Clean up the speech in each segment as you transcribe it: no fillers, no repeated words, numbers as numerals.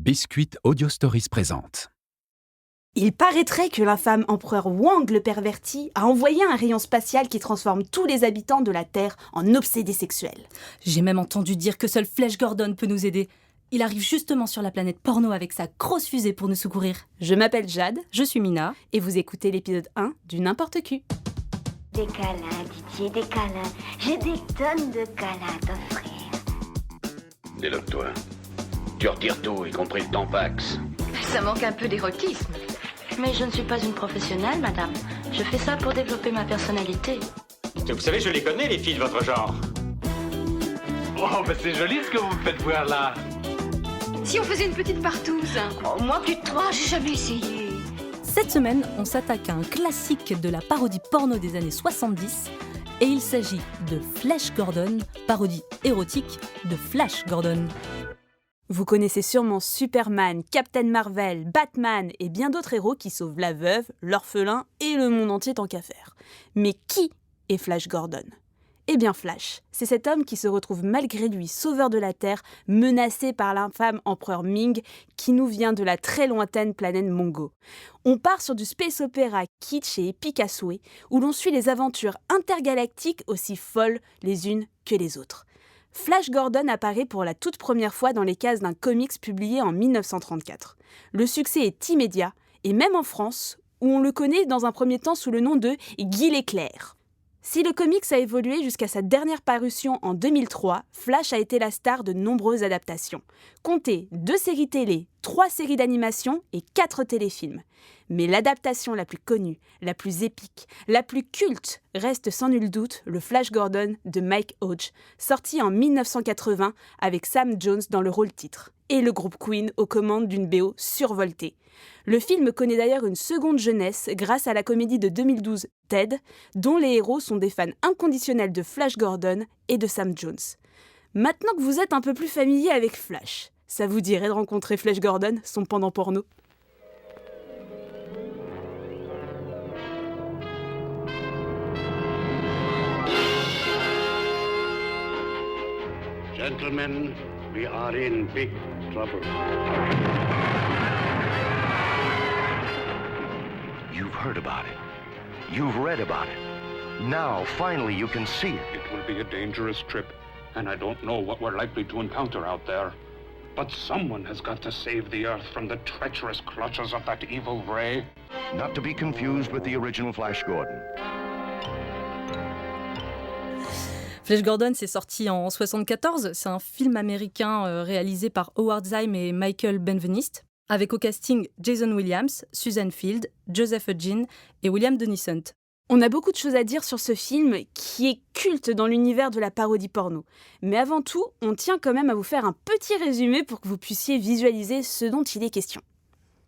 Biscuit Audio Stories présente. Il paraîtrait que l'infâme empereur Wang le perverti a envoyé un rayon spatial qui transforme tous les habitants de la Terre en obsédés sexuels. J'ai même entendu dire que seul Flash Gordon peut nous aider. Il arrive justement sur la planète porno avec sa grosse fusée pour nous secourir. Je m'appelle Jade, Je suis Mina. et vous écoutez l'épisode 1 du N'importe Q. Des câlins, Didier, des câlins. J'ai des tonnes de câlins à t'offrir. Déloque-toi. Tu retires tout, y compris le tampax. Ça manque un peu d'érotisme. Mais je ne suis pas une professionnelle, madame. Je fais ça pour développer ma personnalité. Vous savez, je les connais, les filles de votre genre. Oh, ben c'est joli ce que vous me faites voir là. Si on faisait une petite partouze. Oh, moi, plus de trois, j'ai jamais essayé. Cette semaine, on s'attaque à un classique de la parodie porno des années 70. Et il s'agit de Flash Gordon, parodie érotique de Flash Gordon. Vous connaissez sûrement Superman, Captain Marvel, Batman et bien d'autres héros qui sauvent la veuve, l'orphelin et le monde entier tant qu'à faire. Mais qui est Flash Gordon ? Eh bien Flash, c'est cet homme qui se retrouve malgré lui sauveur de la Terre, menacé par l'infâme empereur Ming qui nous vient de la très lointaine planète Mongo. On part sur du space opéra kitsch et épique à souhait, où l'on suit les aventures intergalactiques aussi folles les unes que les autres. Flash Gordon apparaît pour la toute première fois dans les cases d'un comics publié en 1934. Le succès est immédiat, et même en France, où on le connaît dans un premier temps sous le nom de Guy l'Éclair. Si le comics a évolué jusqu'à sa dernière parution en 2003, Flash a été la star de nombreuses adaptations. Comptez 2 séries télé, 3 séries d'animation et 4 téléfilms. Mais l'adaptation la plus connue, la plus épique, la plus culte reste sans nul doute le Flash Gordon de Mike Hodge, sorti en 1980 avec Sam Jones dans le rôle titre, et le groupe Queen aux commandes d'une BO survoltée. Le film connaît d'ailleurs une seconde jeunesse grâce à la comédie de 2012 Ted, dont les héros sont des fans inconditionnels de Flash Gordon et de Sam Jones. Maintenant que vous êtes un peu plus familier avec Flash, ça vous dirait de rencontrer Flash Gordon, son pendant porno ? Gentlemen, we are in big trouble. You've heard about it. You've read about it. Now, finally, you can see it. It will be a dangerous trip, and I don't know what we're likely to encounter out there. But someone has got to save the Earth from the treacherous clutches of that evil Ray. Not to be confused with the original Flash Gordon. Flash Gordon, c'est sorti en 1974. C'est un film américain réalisé par Howard Zime et Michael Benveniste, avec au casting Jason Williams, Susan Field, Joseph Hudgens et William Denisant. On a beaucoup de choses à dire sur ce film qui est culte dans l'univers de la parodie porno. Mais avant tout, on tient quand même à vous faire un petit résumé pour que vous puissiez visualiser ce dont il est question.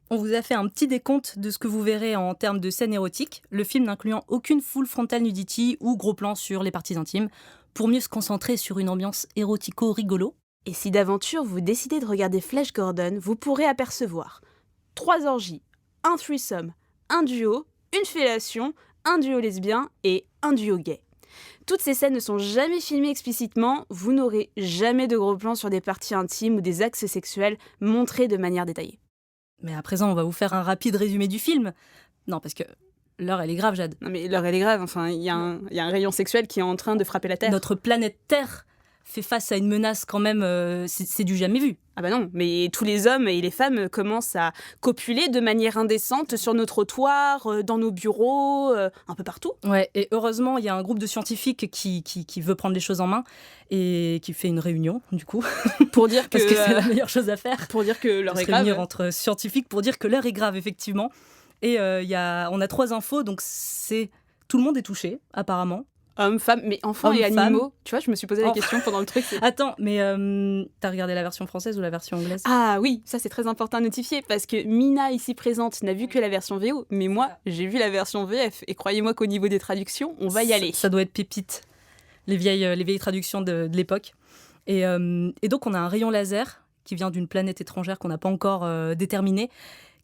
On vous a fait un petit décompte de ce que vous verrez en termes de scènes érotiques, le film n'incluant aucune full frontal nudity ou gros plan sur les parties intimes, pour mieux se concentrer sur une ambiance érotico-rigolo. Et si d'aventure vous décidez de regarder Flash Gordon, vous pourrez apercevoir 3 orgies, un threesome, un duo, une fellation, un duo lesbien et un duo gay. Toutes ces scènes ne sont jamais filmées explicitement, vous n'aurez jamais de gros plans sur des parties intimes ou des axes sexuels montrés de manière détaillée. Mais à présent, on va vous faire un rapide résumé du film. Non, parce que l'heure, elle est grave, Jade. Non mais l'heure elle est grave, enfin il y a un rayon sexuel qui est en train de frapper la Terre. Notre planète Terre fait face à une menace quand même, c'est du jamais vu. Ah bah non, mais tous les hommes et les femmes commencent à copuler de manière indécente sur nos trottoirs, dans nos bureaux, un peu partout. Ouais, et heureusement, il y a un groupe de scientifiques qui veut prendre les choses en main et qui fait une réunion, du coup. Pour dire que, parce que c'est la meilleure chose à faire. Pour dire que l'heure est se réunir grave. entre scientifiques pour dire que l'heure est grave, effectivement. Et on a 3 infos, donc tout le monde est touché, apparemment. Hommes, femmes, mais enfants Hommes, et animaux. femmes. Tu vois, je me suis posé la question pendant le truc. Attends, mais t'as regardé la version française ou la version anglaise ? Ah oui, ça c'est très important à notifier parce que Mina ici présente n'a vu que la version VO, mais moi j'ai vu la version VF et croyez-moi qu'au niveau des traductions, on va y aller. Ça doit être pépite, les vieilles traductions de l'époque. Et donc on a un rayon laser qui vient d'une planète étrangère qu'on n'a pas encore déterminée,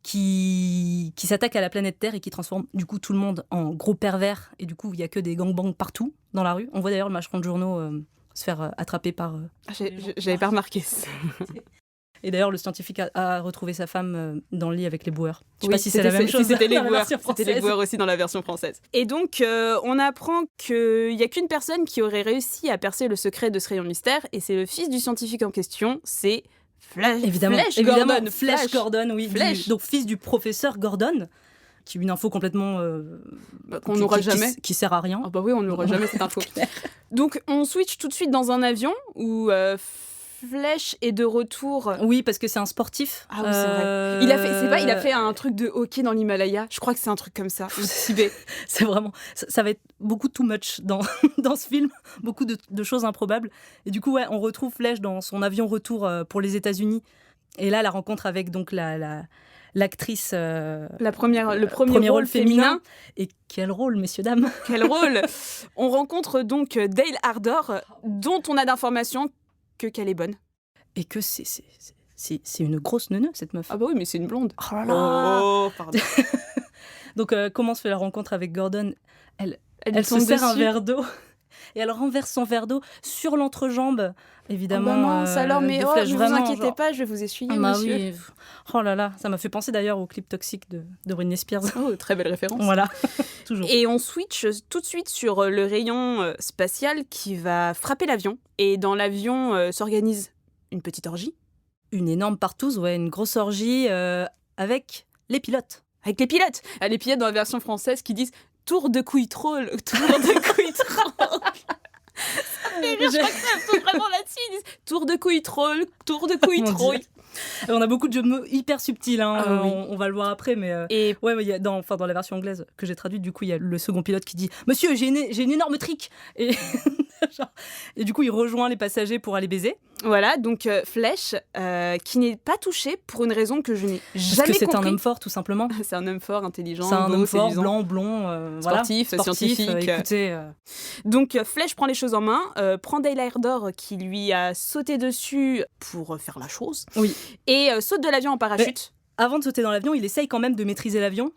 qui s'attaque à la planète Terre et qui transforme du coup tout le monde en gros pervers. Et du coup, il n'y a que des gangbangs partout dans la rue. On voit d'ailleurs le marchand de journaux se faire attraper par... J'avais pas remarqué ça. Et d'ailleurs, le scientifique a retrouvé sa femme dans le lit avec les boueurs. Je sais Oui, pas si c'est la même chose. C'était les dans la boueurs. version C'était les française. boueurs aussi dans la version française. Et donc, on apprend qu'il n'y a qu'une personne qui aurait réussi à percer le secret de ce rayon mystère, et c'est le fils du scientifique en question, c'est Flash Gordon. Flash Gordon, oui. Flash. Donc, fils du professeur Gordon, qui est une info complètement... qu'on n'aura jamais. Qui sert à rien. Ah bah oui, on n'aura jamais cette info. Donc, on switch tout de suite dans un avion où Flash est de retour. Oui, parce que c'est un sportif. Ah oui, c'est vrai. Il a fait un truc de hockey dans l'Himalaya. Je crois que c'est un truc comme ça. Ou Tibet. C'est vraiment... Ça va être beaucoup too much dans ce film. Beaucoup de choses improbables. Et du coup, ouais, on retrouve Flash dans son avion retour pour les États-Unis. Et là, la rencontre avec donc l'actrice... Le premier rôle féminin. Et quel rôle, messieurs, dames. Quel rôle. On rencontre donc Dale Ardor, dont on a d'informations qu'elle est bonne. Et que c'est une grosse neuneu, cette meuf. Ah bah oui, mais c'est une blonde. Oh là là. Oh, pardon. Donc, comment se fait la rencontre avec Gordon ? Elle se tombe sert un dessus. verre d'eau. Et elle renverse son verre d'eau sur l'entrejambe, évidemment. Oh bah mince, alors, mais de Flash, ne vous vraiment, inquiétez pas, je vais vous essuyer, bah monsieur. oui. Oh là là, ça m'a fait penser d'ailleurs au clip toxique de Britney Spears. Oh, très belle référence. Voilà, toujours. Et on switch tout de suite sur le rayon spatial qui va frapper l'avion. Et dans l'avion s'organise une petite orgie. Une énorme partouze, ouais, une grosse orgie avec les pilotes. Avec les pilotes. Ah, les pilotes dans la version française qui disent « Tour de couille troll ». Tour de couille troll. Je crois que c'est un peu vraiment là-dessus. Ils disent « Tour de couille troll, tour de couille Mon troll ». On a beaucoup de jeux de mots hyper subtils, hein. Ah oui. On va le voir après, mais Et ouais, mais il y a dans la version anglaise que j'ai traduite, du coup, il y a le second pilote qui dit « Monsieur, j'ai une énorme trick !» Et du coup, il rejoint les passagers pour aller baiser. voilà, donc Flash, qui n'est pas touché pour une raison que je n'ai jamais Parce que c'est compris. un homme fort, tout simplement. C'est un homme fort, intelligent, C'est un beau, homme fort, séduisant. blanc, blond, Sportif, voilà. scientifique. Écoutez, Donc Flash prend les choses en main, prend Dale Ardor qui lui a sauté dessus pour faire la chose, Oui. et saute de l'avion en parachute. avant de sauter dans l'avion, il essaye quand même de maîtriser l'avion.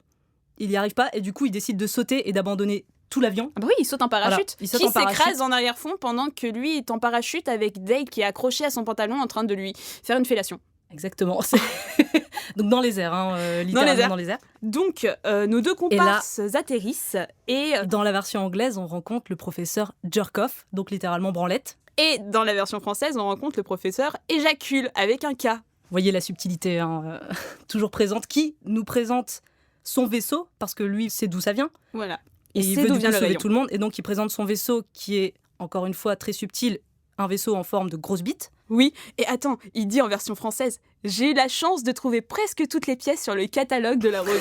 Il n'y arrive pas et du coup, il décide de sauter et d'abandonner tout l'avion. Ah bah oui, il saute en parachute, Voilà, il saute qui en parachute. s'écrase en arrière-fond pendant que lui est en parachute avec Dale qui est accroché à son pantalon en train de lui faire une fellation. Exactement. Donc dans les airs, hein, littéralement dans les airs. Donc nos deux comparses atterrissent et Dans la version anglaise, on rencontre le professeur Jerkoff, donc littéralement branlette. et dans la version française, on rencontre le professeur éjacule avec un K. Vous voyez la subtilité, hein, toujours présente, qui nous présente son vaisseau, parce que lui, c'est d'où ça vient. Voilà. Et il c'est veut d'où du vient coup le sauver rayon. tout le monde. Et donc, il présente son vaisseau qui est, encore une fois, très subtil, un vaisseau en forme de grosse bite. Oui, et attends, il dit en version française « J'ai eu la chance de trouver presque toutes les pièces sur le catalogue de la Redoute. »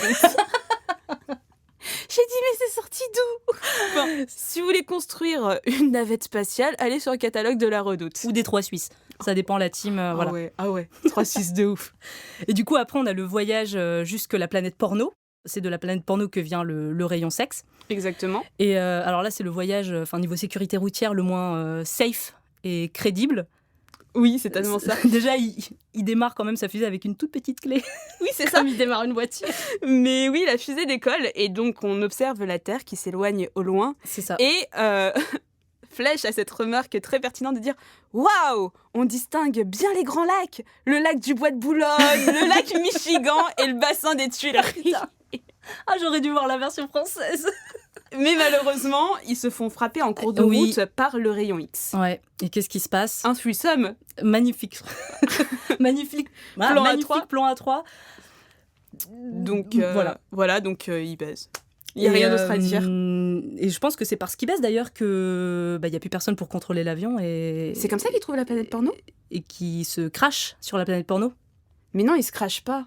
J'ai dit « Mais c'est sorti d'où ?» Enfin, si vous voulez construire une navette spatiale, allez sur le catalogue de la Redoute. Ou des trois Suisses. Ça dépend la team. Voilà. Ah ouais, 3-6 de ouf. Et du coup, après, on a le voyage jusque la planète porno. C'est de la planète porno que vient le rayon sexe. Exactement. Et alors là, c'est le voyage, niveau sécurité routière, le moins safe et crédible. Oui, c'est tellement ça. Déjà, il démarre quand même sa fusée avec une toute petite clé. Oui, c'est ça. Comme il démarre une voiture. Mais oui, la fusée décolle et donc on observe la Terre qui s'éloigne au loin. C'est ça. Et Flash a cette remarque très pertinente de dire « Waouh, on distingue bien les grands lacs, le lac du Bois de Boulogne, le lac Michigan et le bassin des Tuileries. » Ah, j'aurais dû voir la version française. Mais malheureusement, ils se font frapper en cours de Oui. route par le rayon X. Ouais. Et qu'est-ce qui se passe? Un threesome. Magnifique. Magnifique. Voilà, Plan magnifique A3. plan A3. Donc voilà. Donc ils baisent. Il n'y a rien d'autre à dire. Et je pense que c'est parce qu'ils baissent d'ailleurs que il y a plus personne pour contrôler l'avion et C'est comme ça qu'ils trouvent la planète porno? et qui se crachent sur la planète porno. Mais non, ils se crachent pas.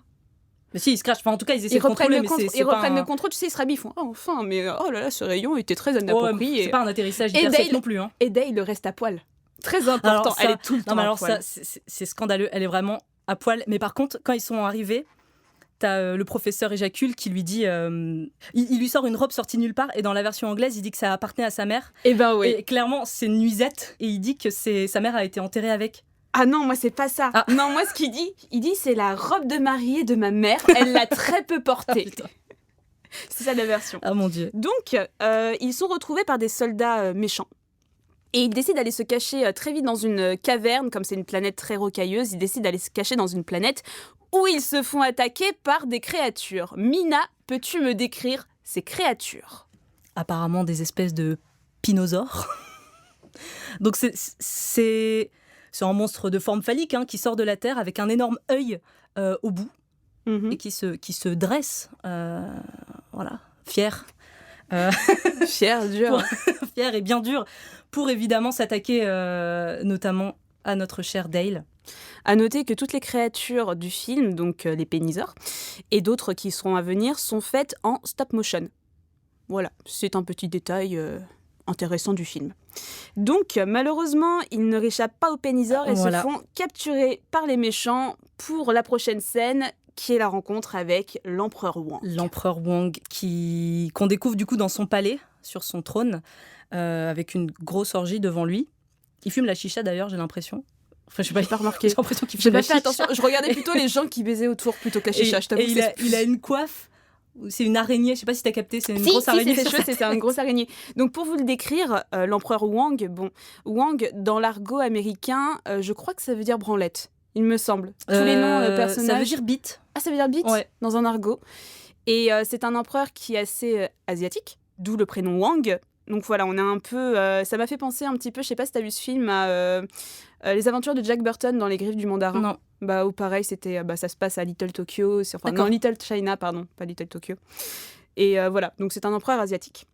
Mais si, ils se crachent. Enfin, en tout cas, ils essaient Ils de contrôler, reprennent, mais le, c'est ils pas reprennent un... le contrôle, tu sais, ils se rhabillent, ils font « Oh, enfin, mais oh là là, ce rayon était très Ouais, inapproprié. c'est pas un atterrissage Et hyper safe Dale- non plus. Hein. Et Dale reste à poil. Très important, Alors ça- elle est tout le temps Non, mais à alors poil. ça, c'est scandaleux. Elle est vraiment à poil. Mais par contre, quand ils sont arrivés, t'as le professeur éjacule qui lui dit... il lui sort une robe sortie nulle part. Et dans la version anglaise, il dit que ça appartenait à sa mère. Eh ben oui. Et clairement, c'est une nuisette. Et il dit que sa mère a été enterrée avec. Ah non, moi c'est pas ça. Ah. Non, moi ce qu'il dit, c'est la robe de mariée de ma mère. Elle l'a très peu portée. putain. C'est ça la version. Ah mon Dieu. Donc, ils sont retrouvés par des soldats méchants Et ils décident d'aller se cacher très vite dans une caverne, comme c'est une planète très rocailleuse, ils décident d'aller se cacher dans une planète où ils se font attaquer par des créatures. Mina, peux-tu me décrire ces créatures ? Apparemment des espèces de pinosaures. Donc c'est un monstre de forme phallique qui sort de la terre avec un énorme œil au bout et qui se dresse, voilà, fier. Fier, dur. Fier et bien dur pour évidemment s'attaquer notamment à notre cher Dale. À noter que toutes les créatures du film, donc les péniseurs, et d'autres qui seront à venir, sont faites en stop motion. Voilà, c'est un petit détail intéressant du film. Donc, malheureusement, ils ne réchappent pas aux péniseurs et se font capturer par les méchants pour la prochaine scène, qui est la rencontre avec l'empereur Wang. L'empereur Wang qu'on découvre du coup dans son palais, sur son trône, avec une grosse orgie devant lui. Il fume la chicha d'ailleurs, j'ai l'impression. Enfin, je n'ai pas remarqué. J'ai l'impression qu'il fume la chicha. Attention. Je regardais plutôt les gens qui baisaient autour plutôt que la chicha. Je t'avoue, il a une coiffe. C'est une araignée, je ne sais pas si tu as capté, c'est une grosse araignée. C'est une grosse araignée. Donc pour vous le décrire, l'empereur Wang, Wang dans l'argot américain, je crois que ça veut dire branlette, il me semble. Tous les noms personnages. Ça veut dire bite. Ah, ça veut dire bite ouais. Dans un argot. Et c'est un empereur qui est assez asiatique, d'où le prénom Wang. Donc voilà, on a un peu... ça m'a fait penser un petit peu, je ne sais pas si tu as vu ce film, à Les aventures de Jack Burton dans Les Griffes du Mandarin. Non. Où pareil, c'était, ça se passe à Little Tokyo, non, Little China, pardon, pas Little Tokyo. Et voilà, donc c'est un empereur asiatique.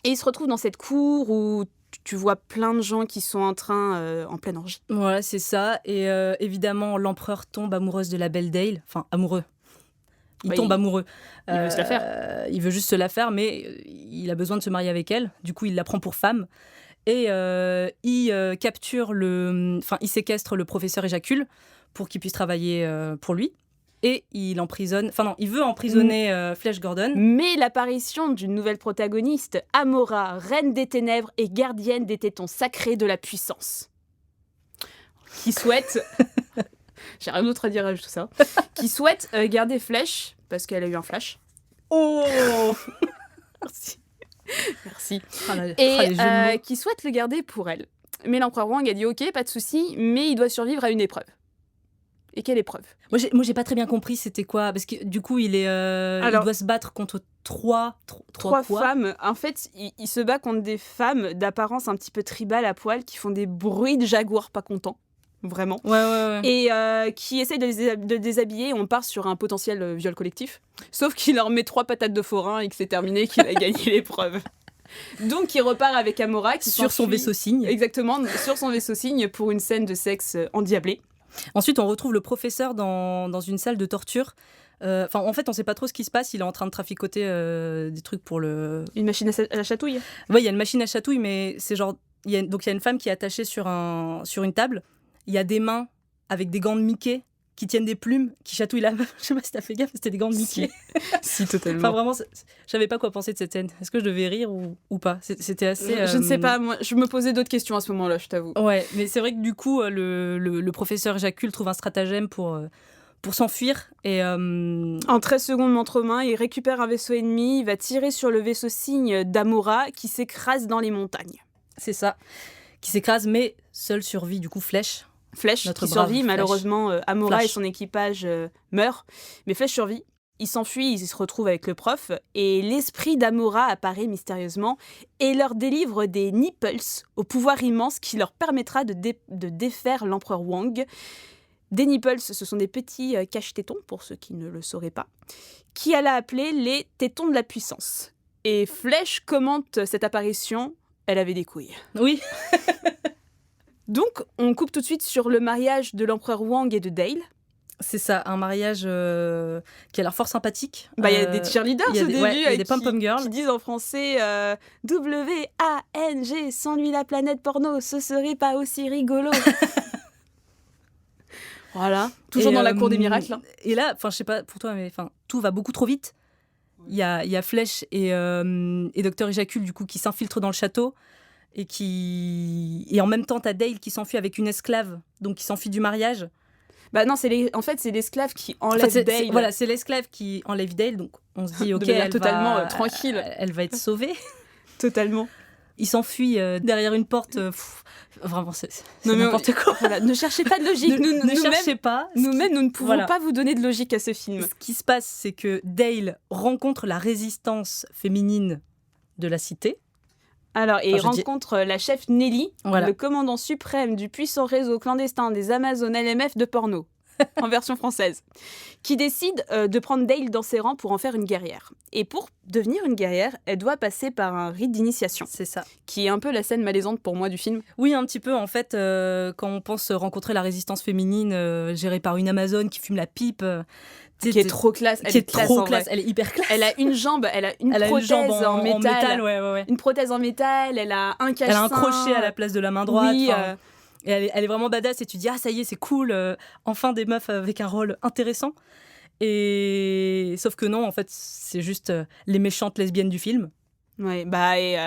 Et il se retrouve dans cette cour où tu vois plein de gens qui sont en pleine orgie. Voilà, c'est ça. Et évidemment, l'empereur tombe amoureuse de la belle Dale. Enfin, amoureux. Il tombe amoureux. Il veut se la faire. Il veut juste se la faire, mais il a besoin de se marier avec elle. Du coup, il la prend pour femme. Et il capture il séquestre le professeur Éjacule pour qu'il puisse travailler pour lui. Et il emprisonne... Enfin non, il veut emprisonner Flash Gordon. Mais l'apparition d'une nouvelle protagoniste, Amora, reine des ténèbres et gardienne des tétons sacrés de la puissance, qui souhaite... J'ai rien d'autre à dire à tout ça. Qui souhaite garder Flash, parce qu'elle a eu un flash. Oh Merci. Et qui souhaite le garder pour elle. Mais l'empereur Wang a dit ok, pas de souci, mais il doit survivre à une épreuve. Et quelle épreuve ? Moi, j'ai pas très bien compris c'était quoi, parce que du coup, il doit se battre contre trois femmes. En fait, il se bat contre des femmes d'apparence un petit peu tribale à poil qui font des bruits de jaguar pas contents. Vraiment. Ouais. Et qui essayent de déshabiller. On part sur un potentiel viol collectif. Sauf qu'il leur met 3 patates de forain et que c'est terminé, qu'il a gagné l'épreuve. Donc il repart avec Amora sur son vaisseau cygne. Exactement, sur son vaisseau cygne pour une scène de sexe endiablée. Ensuite, on retrouve le professeur dans une salle de torture. En fait, on ne sait pas trop ce qui se passe. Il est en train de traficoter des trucs pour le... Une machine à la chatouille ? Oui, il y a une machine à chatouille, mais c'est genre... il y a une femme qui est attachée sur une table. Il y a des mains avec des gants de Mickey qui tiennent des plumes, qui chatouillent la meuf. Je sais pas si t'as fait gaffe, c'était des gants de Mickey. Si, totalement. Enfin, vraiment, je savais pas quoi penser de cette scène. Est-ce que je devais rire ou pas ? C'était assez... Je ne sais pas, moi, je me posais d'autres questions à ce moment-là, je t'avoue. Ouais, mais c'est vrai que du coup, le professeur Éjacule trouve un stratagème pour s'enfuir. Et, En 13 secondes montre-main, il récupère un vaisseau ennemi, il va tirer sur le vaisseau cygne d'Amora qui s'écrase dans les montagnes. C'est ça, qui s'écrase, mais seul survit du coup Flèche. Flèche qui survit, malheureusement, Amora et son équipage meurent. Mais Flèche survit, il s'enfuit, il se retrouve avec le prof, et l'esprit d'Amora apparaît mystérieusement et leur délivre des nipples au pouvoir immense qui leur permettra de défaire l'empereur Wang. Des nipples, ce sont des petits cache-tétons, pour ceux qui ne le sauraient pas, qui elle a appelé les tétons de la puissance. Et Flèche commente cette apparition, elle avait des couilles. Oui. Donc, on coupe tout de suite sur le mariage de l'empereur Wang et de Dale. C'est ça, un mariage qui a l'air fort sympathique. Il y a des cheerleaders au début, il y a des pom-pom girls qui disent en français W-A-N-G, sans lui la planète porno, ce serait pas aussi rigolo. Voilà, toujours dans la cour des miracles. Hein. Et là, je sais pas pour toi, mais tout va beaucoup trop vite. Il y a Flèche et Docteur Éjacule du coup qui s'infiltrent dans le château. Et en même temps, t'as Dale qui s'enfuit avec une esclave, donc qui s'enfuit du mariage. Bah non, c'est l'esclave qui enlève Dale. Voilà, c'est l'esclave qui enlève Dale, donc on se dit, ok, totalement tranquille. Elle va être sauvée. Totalement. Il s'enfuit derrière une porte. Vraiment, c'est n'importe quoi. Voilà, ne cherchez pas de logique. Ne cherchez pas. Nous-mêmes, nous ne pouvons pas vous donner de logique à ce film. Ce qui se passe, c'est que Dale rencontre la résistance féminine de la cité. Alors, et il rencontre la chef Nelly, voilà. le commandant suprême du puissant réseau clandestin des Amazones LMF de porno, en version française, qui décide de prendre Dale dans ses rangs pour en faire une guerrière. Et pour devenir une guerrière, elle doit passer par un rite d'initiation. C'est ça. Qui est un peu la scène malaisante pour moi du film. Oui, un petit peu. En fait, quand on pense rencontrer la résistance féminine gérée par une Amazone qui fume la pipe... qui est trop classe. Elle est trop classe. Elle est hyper classe. Elle a une jambe, elle a une prothèse en métal. Ouais. Une prothèse en métal, elle a un cache-sein. Elle a un crochet à la place de la main droite. Oui, et elle est vraiment badass et tu dis, ah ça y est, c'est cool, enfin des meufs avec un rôle intéressant. Et sauf que non, en fait, c'est juste les méchantes lesbiennes du film. Ouais,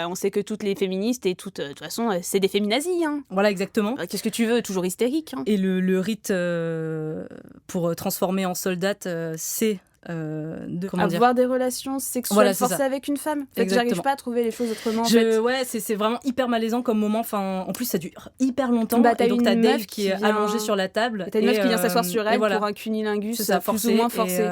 on sait que toutes les féministes et toutes, de toute façon, c'est des féminazis. Hein. Voilà, exactement. Qu'est-ce que tu veux, toujours hystérique. Hein. Et le rite pour transformer en soldate, c'est avoir des relations sexuelles forcées avec une femme. En fait, j'arrive pas à trouver les choses autrement. Ouais, c'est vraiment hyper malaisant comme moment. Enfin, en plus, ça dure hyper longtemps. T'as et donc, t'as Dave qui est vient... allongé sur la table. T'as une meuf qui vient s'asseoir sur elle pour un cunilingus plus ou moins forcé.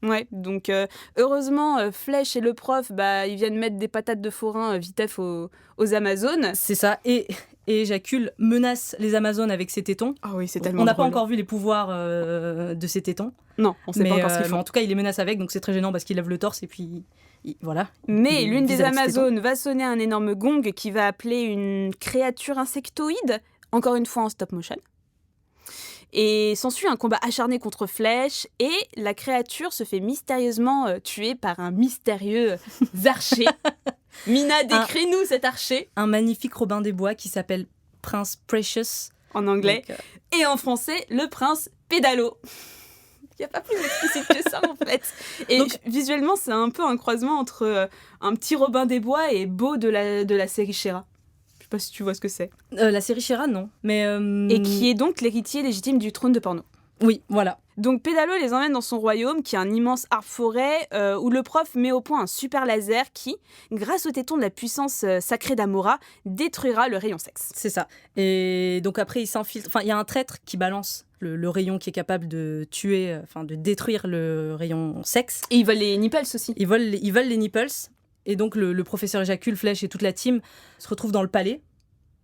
Ouais, donc heureusement, Flèche et le prof, ils viennent mettre des patates de forain vitef aux Amazones. C'est ça, et Éjacule menace les Amazones avec ses tétons. Ah oui, c'est tellement On n'a pas encore vu les pouvoirs de ses tétons. Non, on sait pas encore ce qu'il faut. Mais en tout cas, il les menace avec, donc c'est très gênant parce qu'il lève le torse et puis voilà. Mais l'une des Amazones va sonner un énorme gong qui va appeler une créature insectoïde, encore une fois en stop motion. Et s'ensuit un combat acharné contre Flèche et la créature se fait mystérieusement tuer par un mystérieux archer. Mina, décris-nous cet archer. Un magnifique Robin des Bois qui s'appelle Prince Precious. En anglais. Donc, et en français, le prince Pédalo. Il n'y a pas plus explicite que ça, en fait. Et donc, visuellement, c'est un peu un croisement entre un petit Robin des Bois et Beau de la série She-Ra. Je sais pas si tu vois ce que c'est. La série She-Ra, non. Mais et qui est donc l'héritier légitime du trône de porno. Oui, voilà. Donc Pédalo les emmène dans son royaume, qui est un immense arbre-forêt, où le prof met au point un super laser qui, grâce au téton de la puissance sacrée d'Amora, détruira le rayon sexe. C'est ça. Et donc après, il s'infiltre. Enfin, il y a un traître qui balance le rayon qui est capable de tuer, de détruire le rayon sexe. Et ils veulent les nipples aussi. Ils veulent les nipples. Et donc le professeur Éjacule, Flèche et toute la team se retrouvent dans le palais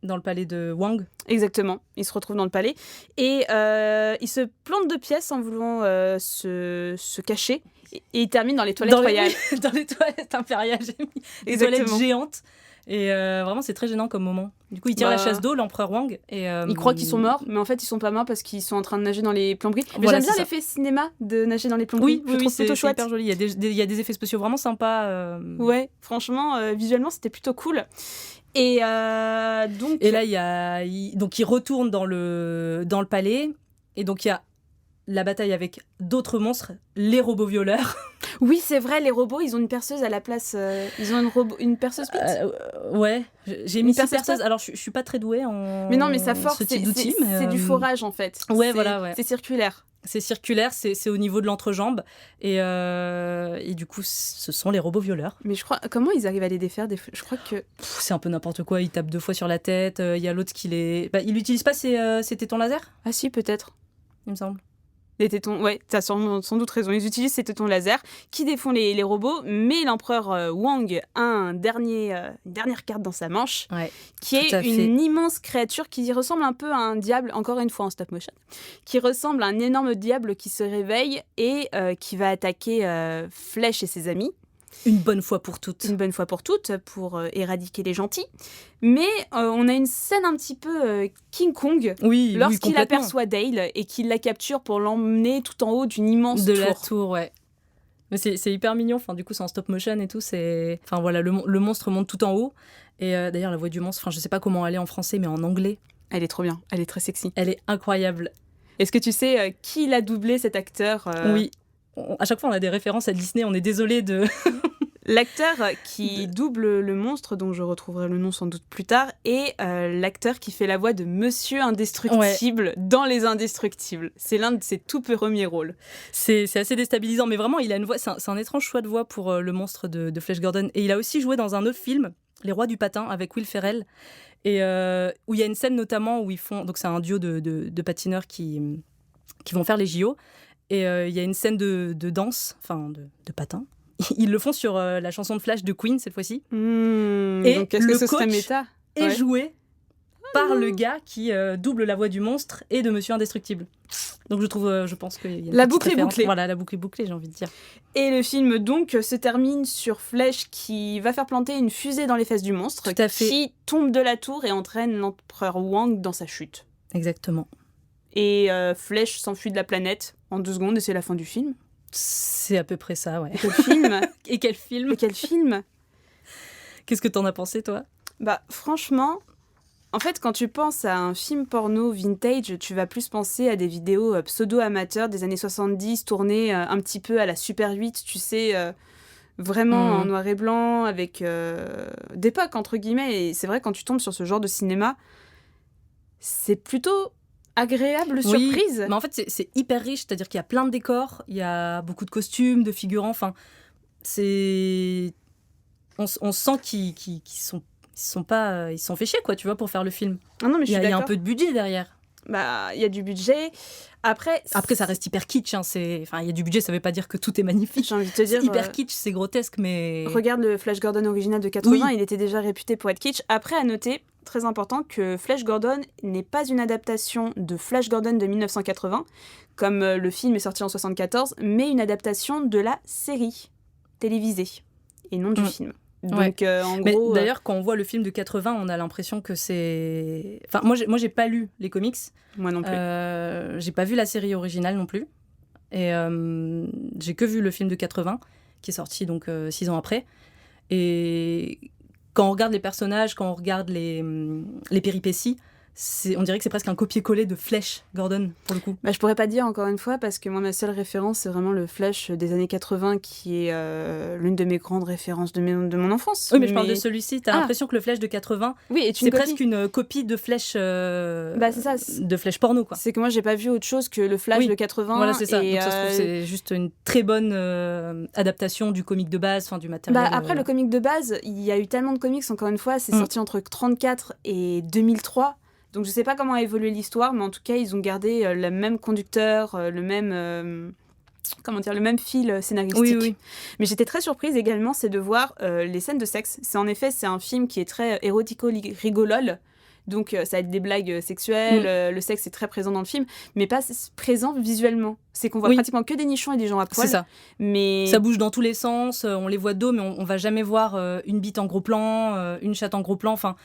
de Wang. Exactement, ils se retrouvent dans le palais. Et ils se plantent de pièces en voulant se cacher. Et ils terminent dans les toilettes royales. Dans les toilettes impériales, j'ai mis des toilettes géantes. Et vraiment, c'est très gênant comme moment. Du coup, ils tirent la chasse d'eau, l'empereur Wang. Et, ils croient qu'ils sont morts, mais en fait, ils sont pas morts parce qu'ils sont en train de nager dans les plomberies. Mais j'aime bien l'effet cinéma de nager dans les plomberies. Oui, c'est plutôt chouette. C'est hyper joli. Il y a des effets spéciaux vraiment sympas. Ouais, franchement, visuellement, c'était plutôt cool. Et donc... Et là, donc ils retournent dans le palais. Et donc, il y a la bataille avec d'autres monstres, les robots violeurs. Oui, c'est vrai, les robots, ils ont une perceuse à la place. Ils ont une perceuse pite. Ouais, j'ai mis perceuse. Alors, je suis pas très douée en. Mais non, mais sa force, ce type d'outil, c'est du forage en fait. Ouais, C'est circulaire. C'est circulaire, c'est au niveau de l'entrejambe. Et du coup, ce sont les robots violeurs. Mais je crois. Comment ils arrivent à les défaire je crois que. C'est un peu n'importe quoi. Ils tapent 2 fois sur la tête. Il y a l'autre qui les. Il n'utilise pas ses tétons laser ? Ah si, peut-être. Il me semble. Les tétons, ouais, t'as sans doute raison. Ils utilisent ces tétons laser qui défont les robots, mais l'empereur Wang a une dernière carte dans sa manche, qui est une immense créature qui ressemble un peu à un diable, encore une fois en stop motion, qui ressemble à un énorme diable qui se réveille et qui va attaquer Flèche et ses amis. Une bonne fois pour toutes. Une bonne fois pour toutes, pour éradiquer les gentils. Mais on a une scène un petit peu King Kong lorsqu'il aperçoit Dale et qu'il la capture pour l'emmener tout en haut d'une immense tour. De la tour, ouais. Mais c'est hyper mignon. Enfin, du coup, c'est en stop motion et tout. Enfin, voilà, le monstre monte tout en haut. Et d'ailleurs, la voix du monstre, je sais pas comment elle est en français, mais en anglais. Elle est trop bien. Elle est très sexy. Elle est incroyable. Est-ce que tu sais qui l'a doublé, cet acteur Oui. À chaque fois, on a des références à Disney. On est désolé de... L'acteur qui double le monstre, dont je retrouverai le nom sans doute plus tard, est l'acteur qui fait la voix de Monsieur Indestructible dans Les Indestructibles. C'est l'un de ses tout premiers rôles. C'est assez déstabilisant, mais vraiment, il a une voix. C'est un étrange choix de voix pour le monstre de Flash Gordon. Et il a aussi joué dans un autre film Les Rois du patin avec Will Ferrell, et où il y a une scène notamment où ils font, donc c'est un duo de patineurs qui vont faire les JO, et il y a une scène de danse, enfin de patin. Ils le font sur la chanson de Flash de Queen cette fois-ci. Et donc est-ce que ce serait méta est joué par le gars qui double la voix du monstre et de Monsieur Indestructible. Donc je pense qu'il y a une la petite boucle est référence. bouclée. Voilà, la boucle est bouclée, j'ai envie de dire. Et le film donc se termine sur Flash qui va faire planter une fusée dans les fesses du monstre, Tout à fait. qui tombe de la tour et entraîne l'empereur Wang dans sa chute. Exactement. Et Flash s'enfuit de la planète en 2 secondes et c'est la fin du film. C'est à peu près ça, ouais. Quel film Et quel film Et quel film Qu'est-ce que t'en as pensé, toi ? Bah franchement, en fait quand tu penses à un film porno vintage, tu vas plus penser à des vidéos pseudo-amateurs des années 70 tournées un petit peu à la Super 8, tu sais, vraiment en noir et blanc, avec d'époque entre guillemets. Et c'est vrai, quand tu tombes sur ce genre de cinéma, c'est plutôt agréable surprise. Oui, mais en fait c'est hyper riche, c'est-à-dire qu'il y a plein de décors, il y a beaucoup de costumes, de figurants, enfin on sent qu'ils sont pas, ils se sont fait chier, quoi, tu vois, pour faire le film. Ah non, mais Il y a un peu de budget derrière. Bah, il y a du budget. Après, ça reste hyper kitsch. Il y a du budget, ça veut pas dire que tout est magnifique. J'ai envie de te dire, c'est hyper kitsch, c'est grotesque, mais... Regarde le Flash Gordon original de 80, Oui. il était déjà réputé pour être kitsch. Après, à noter, très important, que Flash Gordon n'est pas une adaptation de Flash Gordon de 1980, comme le film est sorti en 74, mais une adaptation de la série télévisée, et non du film. Donc, en gros... D'ailleurs, quand on voit le film de 80, on a l'impression que c'est... Enfin, moi, j'ai pas lu les comics. Moi non plus. J'ai pas vu la série originale non plus. Et j'ai que vu le film de 80, qui est sorti donc 6 ans après. Et quand on regarde les personnages, quand on regarde les péripéties, on dirait que c'est presque un copier-coller de Flash Gordon, pour le coup. Bah, je pourrais pas dire encore une fois, parce que moi, ma seule référence, c'est vraiment le Flash des années 80, qui est l'une de mes grandes références de mon enfance. Oui, mais je parle de celui-ci. T'as l'impression que le Flash de 80, c'est presque une copie de Flash, c'est ça. De Flash porno, quoi. C'est que moi, j'ai pas vu autre chose que le Flash de 80. Voilà, c'est ça. Donc ça se trouve, c'est juste une très bonne adaptation du comic de base, du matériel. Bah, après, le comic de base, il y a eu tellement de comics, encore une fois, c'est sorti entre 34 et 2003. Donc je sais pas comment a évolué l'histoire, mais en tout cas, ils ont gardé le même conducteur, le même fil scénaristique. Oui. Mais j'étais très surprise également, c'est de voir les scènes de sexe. C'est un film qui est très érotico-rigolol. Donc ça va être des blagues sexuelles, le sexe est très présent dans le film, mais pas présent visuellement. C'est qu'on voit pratiquement que des nichons et des gens à poil. C'est ça. Mais... ça bouge dans tous les sens, on les voit de dos, mais on va jamais voir une bite en gros plan, une chatte en gros plan, enfin...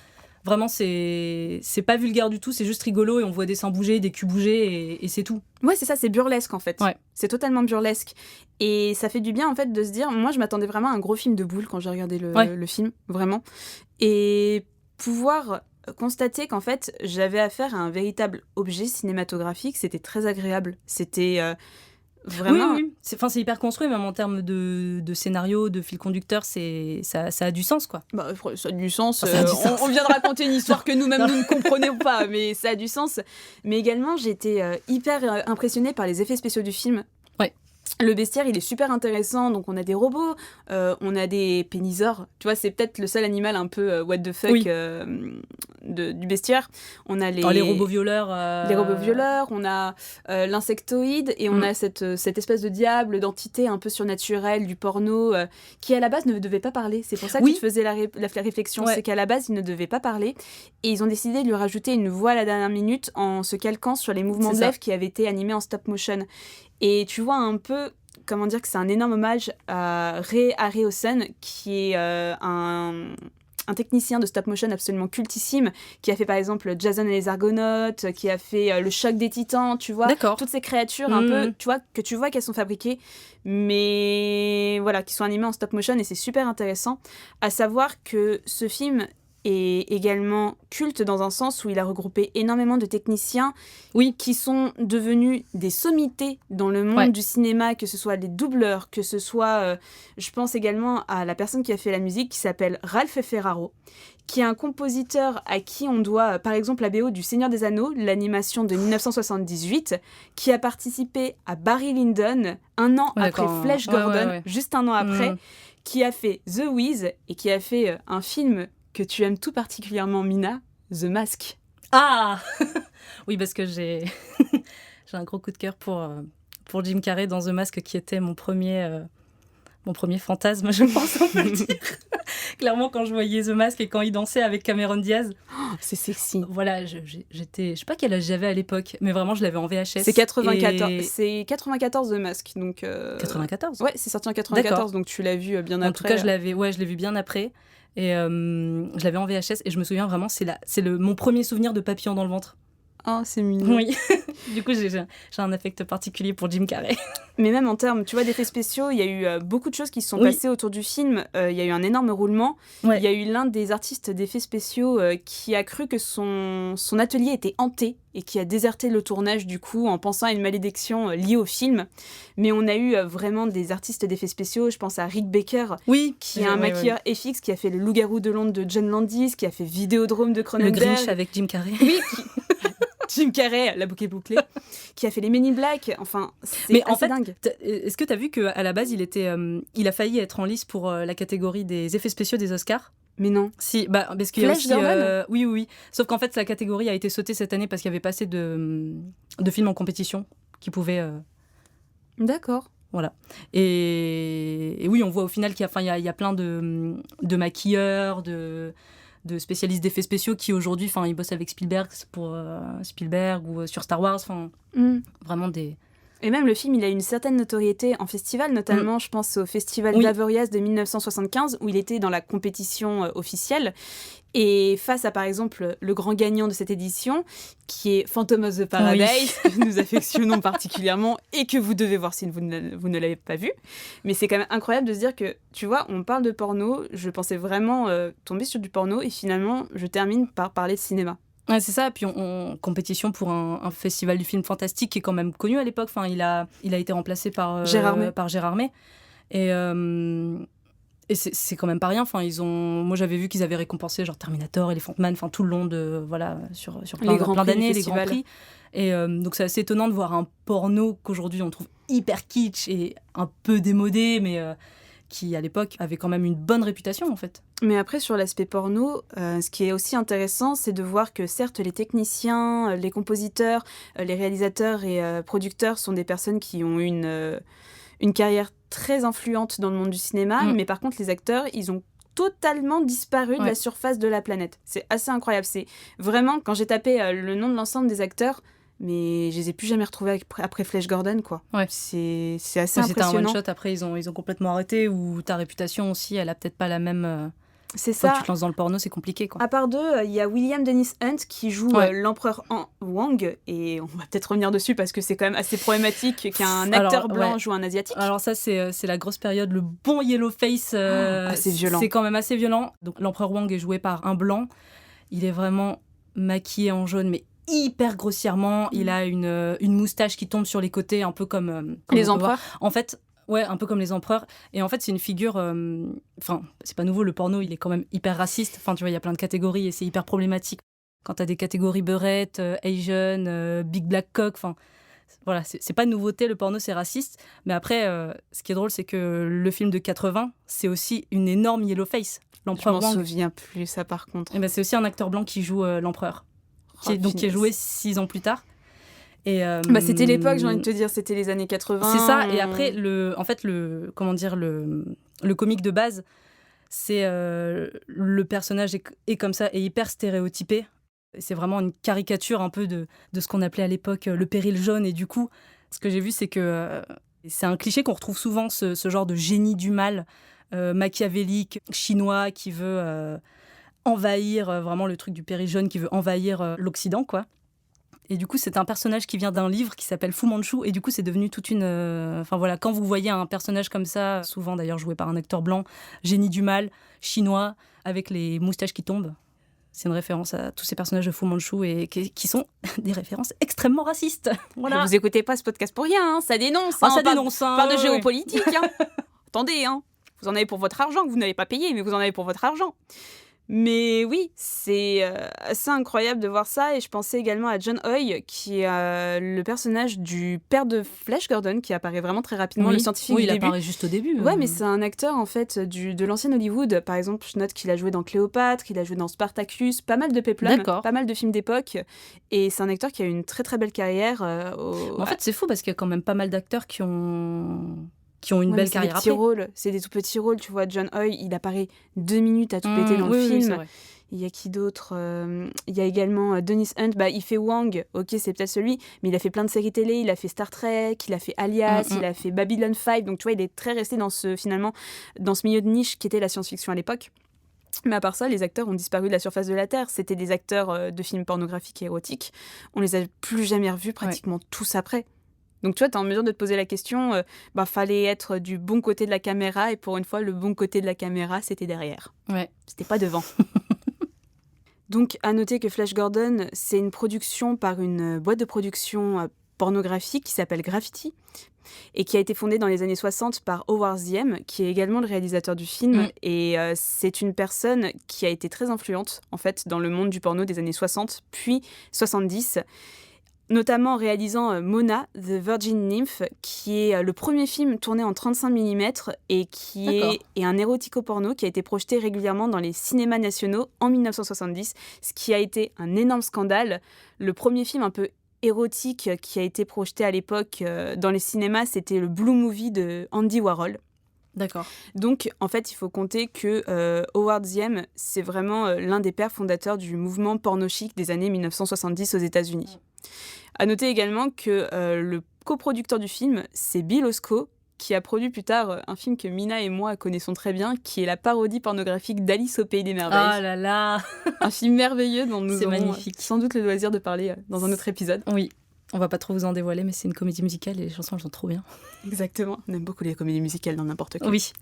Vraiment, c'est pas vulgaire du tout, c'est juste rigolo et on voit des seins bouger, des culs bouger et c'est tout. Ouais, c'est ça, c'est burlesque en fait. Ouais. C'est totalement burlesque. Et ça fait du bien en fait de se dire, moi je m'attendais vraiment à un gros film de boules quand j'ai regardé le film, vraiment. Et pouvoir constater qu'en fait j'avais affaire à un véritable objet cinématographique, c'était très agréable. C'était... vraiment... Oui. C'est hyper construit, même en termes de scénario, de fil conducteur, ça a du sens, quoi. Bah, ça a du sens. Ça a du sens. On vient de raconter une histoire que nous-mêmes nous ne comprenons pas, mais ça a du sens. Mais également, j'ai été hyper impressionnée par les effets spéciaux du film. Ouais. Le bestiaire, il est super intéressant. Donc, on a des robots, on a des pénisores. Tu vois, c'est peut-être le seul animal un peu what the fuck du bestiaire. On a les robots violeurs. Les robots violeurs, on a l'insectoïde et on a cette espèce de diable, d'entité un peu surnaturelle du porno qui, à la base, ne devait pas parler. C'est pour ça que je faisais la réflexion. Ouais. C'est qu'à la base, il ne devait pas parler. Et ils ont décidé de lui rajouter une voix à la dernière minute en se calquant sur les mouvements de lèvres qui avaient été animés en stop motion. Et tu vois un peu, comment dire, que c'est un énorme hommage à Ray Harryhausen, qui est un technicien de stop motion absolument cultissime, qui a fait par exemple Jason et les Argonautes, qui a fait le choc des titans, tu vois. D'accord. Toutes ces créatures un peu, tu vois, que tu vois qu'elles sont fabriquées, mais voilà, qui sont animées en stop motion, et c'est super intéressant. À savoir que ce film est également culte dans un sens où il a regroupé énormément de techniciens qui sont devenus des sommités dans le monde du cinéma, que ce soit des doubleurs, que ce soit, je pense également à la personne qui a fait la musique, qui s'appelle Ralph Ferraro, qui est un compositeur à qui on doit, par exemple, la BO du Seigneur des Anneaux, l'animation de 1978, qui a participé à Barry Lyndon un an après Flash Gordon, juste un an après, qui a fait The Wiz et qui a fait un film que tu aimes tout particulièrement, Mina, The Mask. Ah oui, parce que j'ai un gros coup de cœur pour Jim Carrey dans The Mask, qui était mon premier fantasme, je pense, on peut le dire. Clairement, quand je voyais The Mask et quand il dansait avec Cameron Diaz. Oh, c'est sexy. Voilà, j'étais... Je sais pas quel âge j'avais à l'époque, mais vraiment, je l'avais en VHS. C'est 94, c'est 94 The Mask, donc... 94 ? Ouais, c'est sorti en 94, d'accord. Donc tu l'as vu bien après. En tout cas, je l'ai vu bien après. Et je l'avais en VHS et je me souviens vraiment, c'est mon premier souvenir de papillon dans le ventre. Oh, c'est mignon. Oui. Du coup, j'ai un affect particulier pour Jim Carrey. Mais même en termes, tu vois, d'effets spéciaux, il y a eu beaucoup de choses qui se sont passées autour du film. Il y a eu un énorme roulement. Il y a eu l'un des artistes d'effets spéciaux qui a cru que son atelier était hanté et qui a déserté le tournage, du coup, en pensant à une malédiction liée au film. Mais on a eu vraiment des artistes d'effets spéciaux. Je pense à Rick Baker, qui est un maquilleur FX, qui a fait Le Loup-garou de Londres de John Landis, qui a fait Vidéodrome de Cronenberg. Le Grinch avec Jim Carrey. Oui, Jim Carrey, la boucle est bouclée, qui a fait les Men in Black. Enfin, c'est assez dingue. Est-ce que tu as vu qu'à la base, il a failli être en lice pour la catégorie des effets spéciaux des Oscars ? Mais non. Si, parce qu'il y a aussi... Oui. Sauf qu'en fait, la catégorie a été sautée cette année parce qu'il n'y avait pas assez de films en compétition qui pouvaient... D'accord. Voilà. Et oui, on voit au final qu'il y a plein de maquilleurs, de spécialistes d'effets spéciaux qui aujourd'hui, ils bossent avec Spielberg pour Spielberg ou sur Star Wars. Vraiment des... Et même le film, il a une certaine notoriété en festival, notamment je pense au Festival d'Avoriaz de 1975, où il était dans la compétition officielle. Et face à, par exemple, le grand gagnant de cette édition, qui est Phantom of the Paradise, que nous affectionnons particulièrement et que vous devez voir si vous ne l'avez pas vu. Mais c'est quand même incroyable de se dire que, tu vois, on parle de porno, je pensais vraiment tomber sur du porno, et finalement, je termine par parler de cinéma. Ouais, c'est ça, puis on compétition pour un festival du film fantastique qui est quand même connu à l'époque. Il a été remplacé par Gérard May. Et c'est quand même pas rien. Moi, j'avais vu qu'ils avaient récompensé genre Terminator, Elephant Man, tout le long de sur plein d'années, les grands prix. Et donc c'est assez étonnant de voir un porno qu'aujourd'hui on trouve hyper kitsch et un peu démodé, mais qui à l'époque avait quand même une bonne réputation en fait. Mais après, sur l'aspect porno, ce qui est aussi intéressant, c'est de voir que certes, les techniciens, les compositeurs, les réalisateurs et producteurs sont des personnes qui ont une carrière très influente dans le monde du cinéma, mais par contre, les acteurs, ils ont totalement disparu de la surface de la planète. C'est assez incroyable. C'est vraiment, quand j'ai tapé le nom de l'ensemble des acteurs, mais je les ai plus jamais retrouvés après Flash Gordon, quoi. Ouais. C'est assez impressionnant. C'était un one-shot, après ils ont complètement arrêté, ou ta réputation aussi, elle a peut-être pas la même... C'est ça. Quand tu te lances dans le porno, c'est compliqué, quoi. À part d'eux, il y a William Dennis Hunt qui joue l'empereur Wang, et on va peut-être revenir dessus parce que c'est quand même assez problématique qu'un acteur blanc joue un asiatique. Alors ça, c'est la grosse période, le bon yellow face. C'est violent. C'est quand même assez violent. Donc l'empereur Wang est joué par un blanc. Il est vraiment maquillé en jaune, mais hyper grossièrement. Il a une moustache qui tombe sur les côtés, un peu comme les empereurs. En fait, ouais, un peu comme les empereurs. Et en fait, c'est une figure... c'est pas nouveau, le porno, il est quand même hyper raciste. Tu vois, il y a plein de catégories et c'est hyper problématique. Quand t'as des catégories beurette, Asian, big black cock, voilà, c'est pas une nouveauté, le porno, c'est raciste. Mais après, ce qui est drôle, c'est que le film de 80, c'est aussi une énorme yellow face. L'empereur Wang. Je m'en souviens plus, ça, par contre. Et c'est aussi un acteur blanc qui joue l'empereur. Qui est joué 6 ans plus tard. Et, c'était l'époque, j'ai envie de te dire, c'était les années 80. C'est ça, et après, le comique de base, c'est le personnage est comme ça, est hyper stéréotypé. C'est vraiment une caricature un peu de ce qu'on appelait à l'époque le péril jaune. Et du coup, ce que j'ai vu, c'est que c'est un cliché qu'on retrouve souvent, ce genre de génie du mal, machiavélique, chinois, qui veut envahir, vraiment le truc du péril jaune, qui veut envahir l'Occident, quoi. Et du coup, c'est un personnage qui vient d'un livre qui s'appelle Fu Manchu. Et du coup, c'est devenu toute une... quand vous voyez un personnage comme ça, souvent d'ailleurs joué par un acteur blanc, génie du mal, chinois, avec les moustaches qui tombent, c'est une référence à tous ces personnages de Fu Manchu et qui sont des références extrêmement racistes. Voilà. Vous écoutez pas ce podcast pour rien, hein, ça dénonce. Ça dénonce. On parle de géopolitique. Hein. Attendez, hein. Vous en avez pour votre argent, que vous n'avez pas payé, mais vous en avez pour votre argent. Mais oui, c'est assez incroyable de voir ça. Et je pensais également à John Hoy, qui est le personnage du père de Flash Gordon, qui apparaît vraiment très rapidement, le scientifique du il début. apparaît juste au début. Ouais, mais c'est un acteur en fait de l'ancien Hollywood. Par exemple, je note qu'il a joué dans Cléopâtre, il a joué dans Spartacus, pas mal de péplum, D'accord. pas mal de films d'époque. Et c'est un acteur qui a eu une très très belle carrière. En fait, c'est fou parce qu'il y a quand même pas mal d'acteurs qui ont une Ouais, belle mais carrière c'est des petits après. rôles, c'est des tout petits rôles. Tu vois, John Hoy, il apparaît 2 minutes à tout péter dans le oui, film. c'est vrai. Il y a qui d'autre Il y a également Dennis Hunt. Bah, il fait Wang, ok, c'est peut-être celui, mais il a fait plein de séries télé. Il a fait Star Trek, il a fait Alias, il a fait Babylon 5. Donc, tu vois, il est très resté dans ce milieu de niche qui était la science-fiction à l'époque. Mais à part ça, les acteurs ont disparu de la surface de la Terre. C'était des acteurs de films pornographiques et érotiques. On les a plus jamais revus pratiquement tous après. Donc tu vois, t'es en mesure de te poser la question, fallait être du bon côté de la caméra, et pour une fois, le bon côté de la caméra, c'était derrière. Ouais. C'était pas devant. Donc, à noter que Flash Gordon, c'est une production par une boîte de production pornographique qui s'appelle Graffiti, et qui a été fondée dans les années 60 par Howard Ziem, qui est également le réalisateur du film. Et c'est une personne qui a été très influente, en fait, dans le monde du porno des années 60, puis 70, notamment en réalisant Mona, The Virgin Nymph, qui est le premier film tourné en 35 mm et qui est un érotico-porno qui a été projeté régulièrement dans les cinémas nationaux en 1970, ce qui a été un énorme scandale. Le premier film un peu érotique qui a été projeté à l'époque dans les cinémas, c'était le Blue Movie de Andy Warhol. D'accord. Donc, en fait, il faut compter que Howard Ziem, c'est vraiment l'un des pères fondateurs du mouvement porno chic des années 1970 aux États-Unis. À noter également que le coproducteur du film, c'est Bill Osco, qui a produit plus tard un film que Mina et moi connaissons très bien, qui est la parodie pornographique d'Alice au Pays des Merveilles. Ah là là. Un film merveilleux dont nous aurons magnifique. Sans doute le loisir de parler dans un autre épisode. Oui, on va pas trop vous en dévoiler, mais c'est une comédie musicale et les chansons, elles sont trop bien. Exactement, on aime beaucoup les comédies musicales dans n'importe quoi. Oui.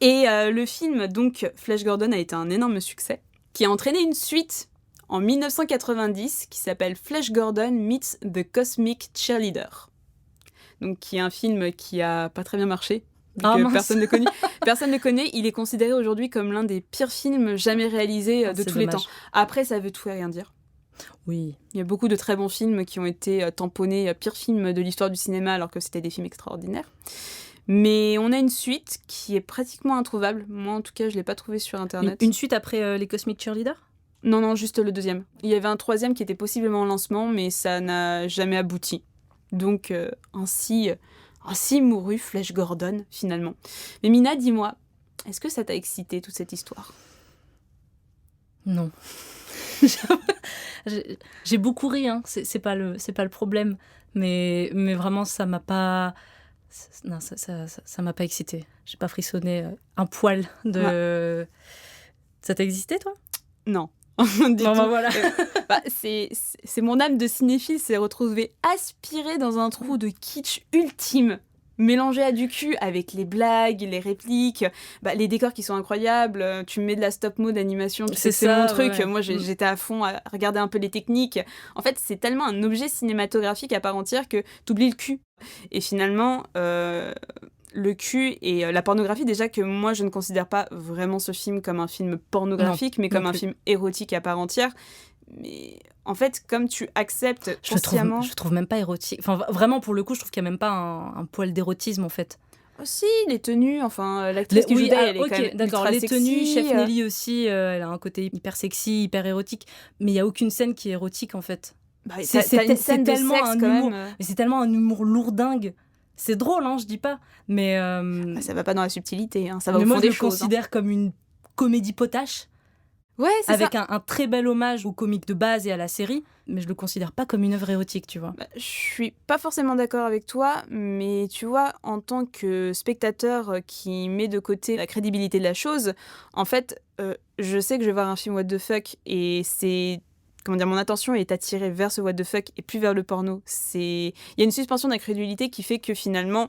Et le film, donc, Flash Gordon, a été un énorme succès, qui a entraîné une suite en 1990 qui s'appelle Flash Gordon meets the Cosmic Cheerleader. Donc, qui est un film qui a pas très bien marché. Personne ne connaît. Il est considéré aujourd'hui comme l'un des pires films jamais réalisés de tous les temps. Après, ça veut tout et rien dire. Oui. Il y a beaucoup de très bons films qui ont été tamponnés pire film de l'histoire du cinéma alors que c'était des films extraordinaires. Mais on a une suite qui est pratiquement introuvable. Moi, en tout cas, je l'ai pas trouvée sur Internet. Une suite après les Cosmic Cheerleaders ? Non, juste le deuxième. Il y avait un troisième qui était possiblement en lancement, mais ça n'a jamais abouti. Donc, ainsi mourut Flash Gordon, finalement. Mais Mina, dis-moi, est-ce que ça t'a excité, toute cette histoire ? Non. J'ai beaucoup ri, hein. C'est pas le problème. Mais vraiment, ça m'a pas... Non, ça m'a pas excité. J'ai pas frissonné un poil de... Ouais. Ça t'a excité, toi ? Non. Voilà. C'est mon âme de cinéphile s'est retrouvée aspirée dans un trou de kitsch ultime, mélangé à du cul avec les blagues, les répliques, les décors qui sont incroyables. Tu me mets de la stop-mo d'animation, c'est mon truc. Ouais. Moi, j'étais à fond à regarder un peu les techniques. En fait, c'est tellement un objet cinématographique à part entière que t'oublies le cul. Et finalement... le cul et la pornographie, déjà que moi je ne considère pas vraiment ce film comme un film pornographique, mais comme un film érotique à part entière. Mais en fait, comme tu acceptes consciemment... Je trouve même pas érotique. Enfin, vraiment, pour le coup, je trouve qu'il n'y a même pas un poil d'érotisme, en fait. Oh, si, les tenues, enfin, l'actrice qui joue elle est quand même d'accord, ultra les sexy. tenues, Chef Nelly aussi, elle a un côté hyper sexy, hyper érotique, mais il n'y a aucune scène qui est érotique, en fait. C'est tellement un humour... Mais c'est tellement un humour lourdingue. C'est drôle, hein, je dis pas, mais... ça va pas dans la subtilité, hein, ça va au fond fond des choses. Mais moi, je le considère comme une comédie potache, ouais, c'est avec ça. un très bel hommage aux comiques de base et à la série, mais je le considère pas comme une œuvre érotique, tu vois. Je suis pas forcément d'accord avec toi, mais tu vois, en tant que spectateur qui met de côté la crédibilité de la chose, en fait, je sais que je vais voir un film what the fuck, et c'est... mon attention est attirée vers ce what the fuck et plus vers le porno. Il y a une suspension d'incrédulité qui fait que finalement,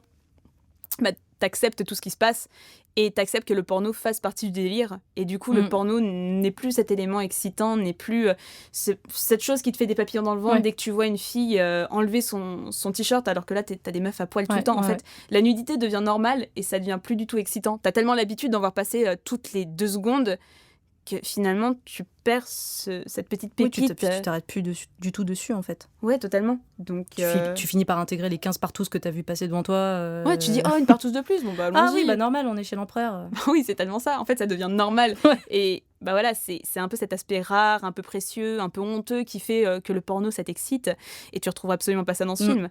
t'acceptes tout ce qui se passe et t'acceptes que le porno fasse partie du délire. Et du coup, le porno n'est plus cet élément excitant, n'est plus cette chose qui te fait des papillons dans le ventre dès que tu vois une fille enlever son t-shirt, alors que là, t'as des meufs à poil tout le temps. En fait, la nudité devient normale et ça devient plus du tout excitant. T'as tellement l'habitude d'en voir passer toutes les 2 secondes que finalement, tu perds cette petite Oui, pépite. tu t'arrêtes plus du tout dessus, en fait. Ouais, totalement. Donc, Tu finis par intégrer les 15 partous que t'as vu passer devant toi. Ouais, tu dis, oh, une partouze de plus, bon bah allons-y. Ah oui, bah normal, on est chez l'empereur. Oui, c'est tellement ça. En fait, ça devient normal. Ouais. Et bah voilà, c'est un peu cet aspect rare, un peu précieux, un peu honteux qui fait que le porno, ça t'excite. Et tu retrouves absolument pas ça dans ce film.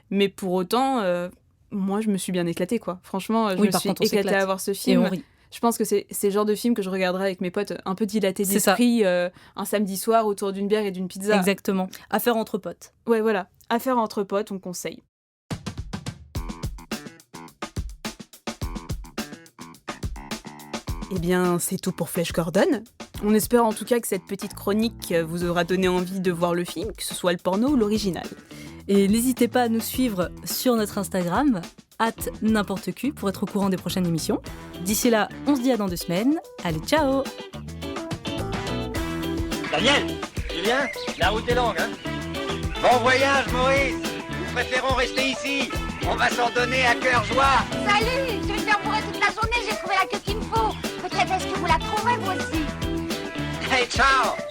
Mais pour autant, moi, je me suis bien éclatée, quoi. Franchement, je me suis éclatée à voir ce film. Et on rit. Je pense que c'est le genre de film que je regarderais avec mes potes un peu dilatés d'esprit un samedi soir autour d'une bière et d'une pizza. Exactement. À faire entre potes. Ouais, voilà. À faire entre potes, on conseille. Eh bien, c'est tout pour Flash Gordon. On espère en tout cas que cette petite chronique vous aura donné envie de voir le film, que ce soit le porno ou l'original. Et n'hésitez pas à nous suivre sur notre Instagram, @n'importecu, pour être au courant des prochaines émissions. D'ici là, on se dit à dans 2 semaines. Allez, ciao! Daniel, Julien, la route est longue, hein? Bon voyage, Maurice! Nous préférons rester ici. On va s'en donner à cœur joie. Salut, je vais me faire bourrer toute la journée, j'ai trouvé la queue qu'il me faut. Peut-être est-ce que vous la trouverez vous aussi? Hey, ciao!